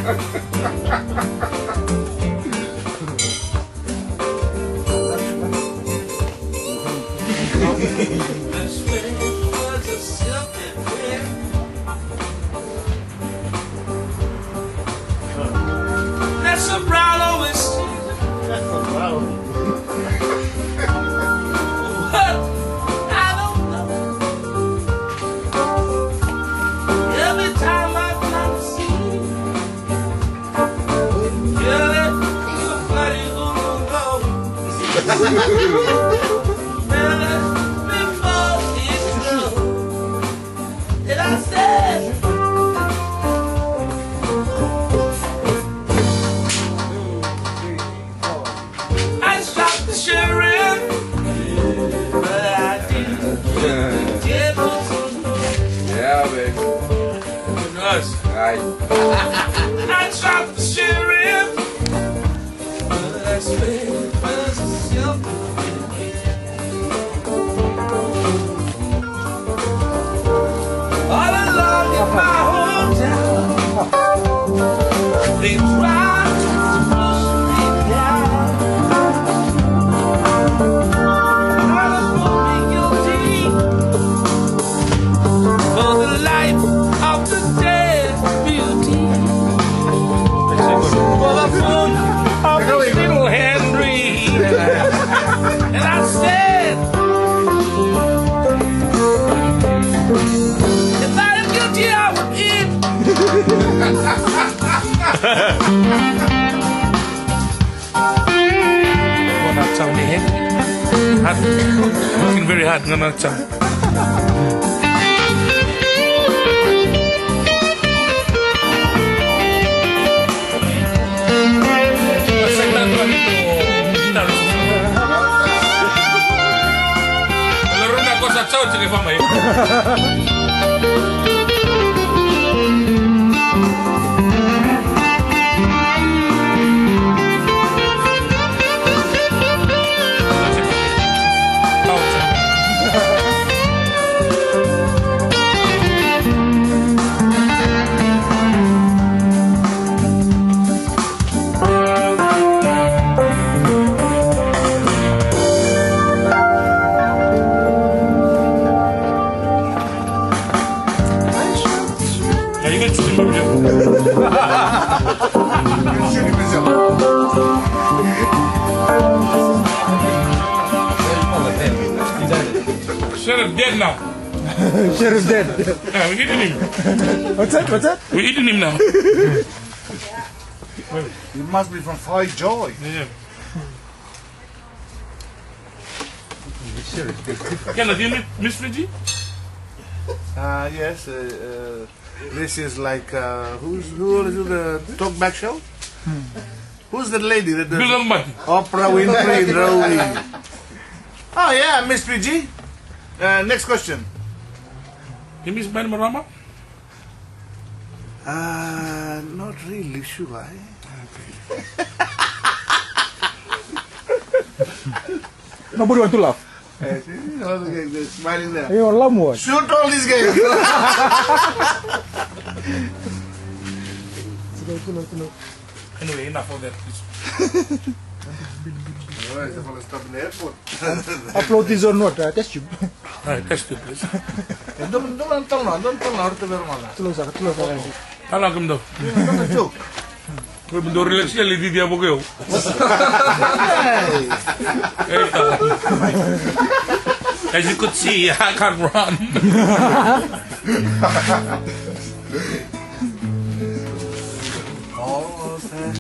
That's a brown always. That's a brown. What? I don't know. Every time I come to see you, girl, that you bloody go. Before it's true, and I said. I stopped the sheriff, but I didn't get Yeah, baby. us. Right. I stopped the sheriff, but I swear it was simple. All along in my hometown, they tried to push me down. I was fully guilty for the life of the dead beauty. For the foot of the little Henry. And I said, if I am guilty, I would eat. One out of the head. Hot. Looking very hot. One out of. Allora una cosa ciao ce che fa mai. Sheriff dead now. Sheriff's dead. Yeah, we're eating him. What's that? What's that? We're eating him now. He must be from Five Joy. Yeah. Can I do you Miss Fiji? Yes. This is like who is the talk back show? Who's the lady that does Veilomani. Oprah Winfrey? Rowie. Oh yeah, Miss PG. Next question. You miss Ben Marama? Not really sure. Nobody want to laugh. They're smiling there. You laugh more. Shoot all these guys. Anyway, enough of that, please. Alright, I'm gonna stop in the airport. Upload this or not? Test tube. Alright, test it, please. Don't tell no. Don't tell no. Tulus aku. Alam kamu dah. Don't joke. Kau bentuk relax sekali di dia pokok. As you could see, I can't run.